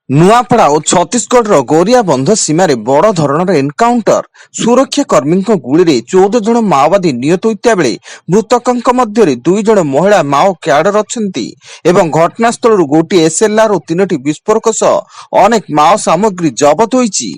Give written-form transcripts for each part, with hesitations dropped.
नुआपड़ा और छत्तीसगढ़ गोरिया बंध सीमार बड़ धरण एनकाउंटर सुरक्षा कर्मी गुली में 14 जन माओवादी निहत होता बेले मृतकों मध्य 2 जन महिला माओ क्याडर अच्छा घटनास्थल गोटे एसएलआर और 3टी विस्फोरक सह अनेक माओ सामग्री जबत होईची।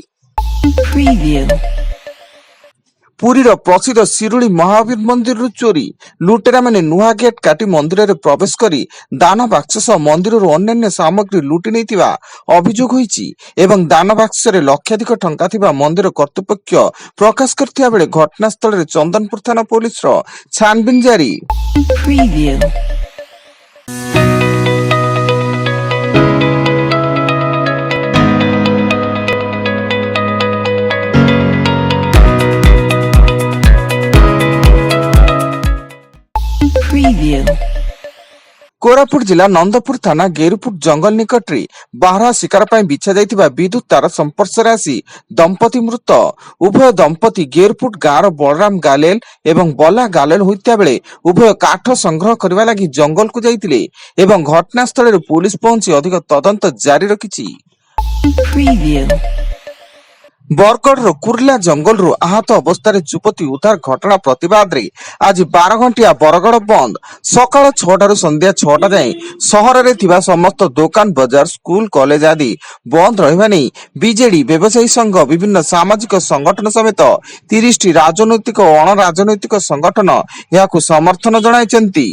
पुरीर प्रसिद्ध शिरुली महावीर मंदिर चोरी लुटेरा माने नुआ गेट काटी मंदिर रे प्रवेश करी दान बाक्स सह मंदिर अन्य सामग्री लुटि नैतिबा अभियोग होईची एवं दान बाक्स रे लक्षाधिक टंका थिबा मंदिर कर्तृपक्ष प्रकाश करथिया बेले घटनास्थल रे चंदनपुर थाना पुलिस रो छानबीन जारी। कोरापुट जिला नंदपुर थाना गेरुपुट जंगल निकट बारहा शिकार पर बिछा जाइतिबा विद्युत तार संपर्श आसी दंपति मृत। उभय दंपति गेरुपुट गाँव बलराम गालेल एवं बला गालेल होइता बेले उभय काठ संग्रह करने लगी जंगल को जाइतिले एवं घटनास्थल रे पुलिस पहुंची अधिक तदंत जारी रखिछि। बरगढ़ कुर्ला जंगल आहत अवस्था युवती उद्धार घटना प्रतिवाद रे आज 12 घंटिया बरगढ़ बंद सकाळ 6 संध्या 6 जाए सहर रे थिबा समस्त दुकान बजार स्कूल कॉलेज आदि बंद रहिबा नै बीजेडी व्यवसायी संघ विभिन्न सामाजिक संगठन समेत 30 टी राजनैतिक और अण राजनैतिक संगठन याकु समर्थन जणाइछन्ति।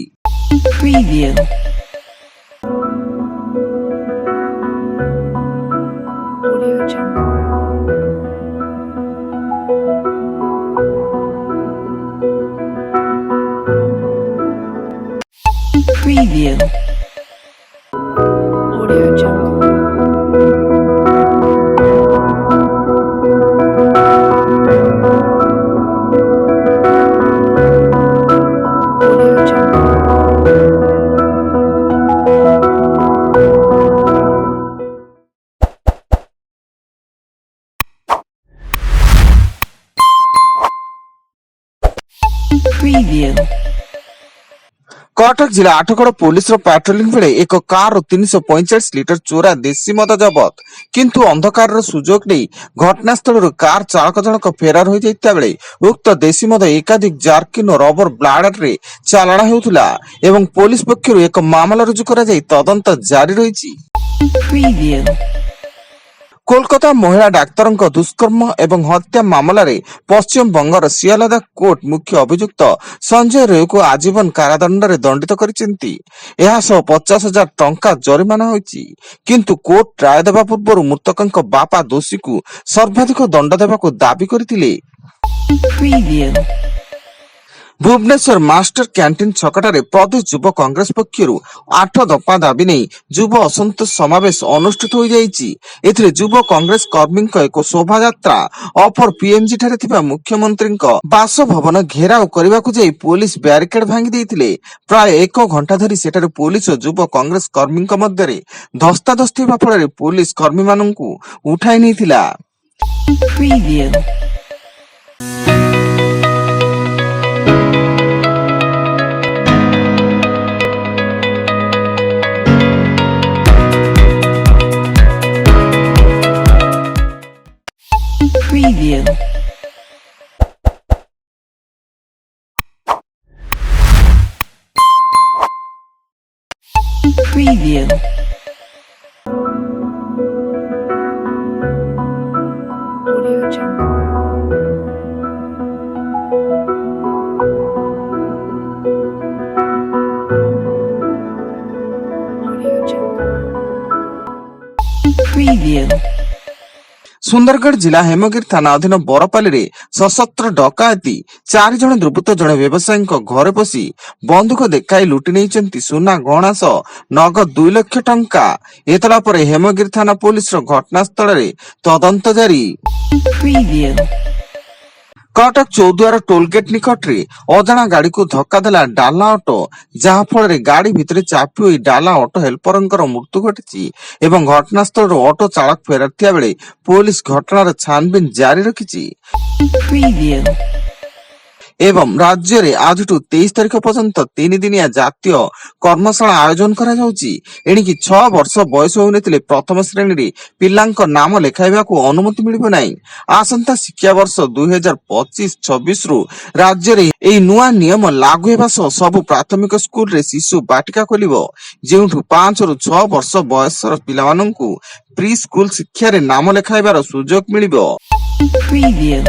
Preview. Audio Jungle. Audio Jungle. Preview. Cuttack जिला आठगड़ पुलिस पेट्रोलिंग बेले एक कार 345 लिटर चोरा देशी मद जबत किंतु अंधकार सुजोग नहीं घटनास्थल कार चालक जनक फेरार हो जाता बेले उक्त देशी मद एकाधिक जार्किन और रबर ब्लाडर रे चालाण होउथुला एवं पुलिस पक्षरु एक मामला रुजु करा जाई तदंत जारी रहिछि। कोलकाता महिला डाक्तर दुष्कर्म एवं हत्या मामला रे पश्चिम बंगर सियालदा कोर्ट मुख्य अभियुक्त संजय राय को आजीवन कारादंड रे दंडित करिसेंती। एहा सह 50,000 टंका जरिमाना होईची किंतु कोर्ट राय देबा पूर्व मृतकक बापा दोषी को सर्वाधिक दंड देबाको दाबी करथिले। भुवनेश्वर मास्टर कैंटीन छकटारे प्रदेश युव कांग्रेस पक्षरु 8 दफा दाबी नहीं युव असंतोष समावेश अनुष्ठित हो जाइछि। एथिरे युव कांग्रेस कर्मी एक शोभा यात्रा अपर पीएमजी ठारे थिबा मुख्यमंत्री बासभवन घेराव करबाकू जाई पुलिस बैरिकेड भांगी देइथिले। प्राय 1 घंटा धरी सेठारे पुलिस और युव कांग्रेस कर्मी मध्य धस्ताधस्ती हेबा फଳରେ पुलिस कर्मी माननकू उठाई नैथिला। Preview. Preview. Audio Jungle. Audio Jungle. Preview. Sundargarh जिला हेमगिरी थाना अधीन बरपाली सशस्त्र डकायती 4 जन दुर्बृत्त जड़े व्यवसायी घरे पशि बंदूक देखाई लुटि नहीं सुना गहना सह नगद 2 लाख टंका। एतला पर हेमगिरी थाना पुलिस घटनास्थल रे तदंत जारी। कटक चौद्वार टोलगेट निकट रे अजाणा गाड़ी को धक्का देला डाला ऑटो जहा फल गाड़ी भितर चापी हुई डाला ऑटो हेल्परंकर मृत्यु घटी एवं घटनास्थल ऑटो चालक फेरार थिया बेले पुलिस घटनार छानबीन जारी रखिछि। ଏବଂ ରାଜ୍ୟରେ ଆଜିଠୁ 23 ତାରିଖ ପର୍ଯ୍ୟନ୍ତ 3 ଦିନିଆ ଜାତୀୟ କର୍ମଶାଳା ଆୟୋଜନ କରାଯାଉଛି। ଏଣିକି 6 ବର୍ଷ ବୟସ ହୋଇନଥିଲେ ପ୍ରଥମ ଶ୍ରେଣୀରେ ପିଲାଙ୍କ ନାମ ଲେଖାଇବାକୁ ଅନୁମତି ମିଳିବ ନାହିଁ। ଆସନ୍ତା ଶିକ୍ଷାବର୍ଷ 2025-26 ରୁ ରାଜ୍ୟରେ ଏହି ନୂଆ ନିୟମ ଲାଗୁ ହେବା ସହ ସବୁ ପ୍ରାଥମିକ ସ୍କୁଲରେ ଶିଶୁ ବାଟିକା ଖୋଲିବ, ଯେଉଁଠୁ 5 ରୁ 6 ବର୍ଷ ବୟସର ପିଲାମାନଙ୍କୁ ପ୍ରି ସ୍କୁଲ ଶିକ୍ଷାରେ ନାମ ଲେଖାଇବାର ସୁଯୋଗ ମିଳିବ। Preview.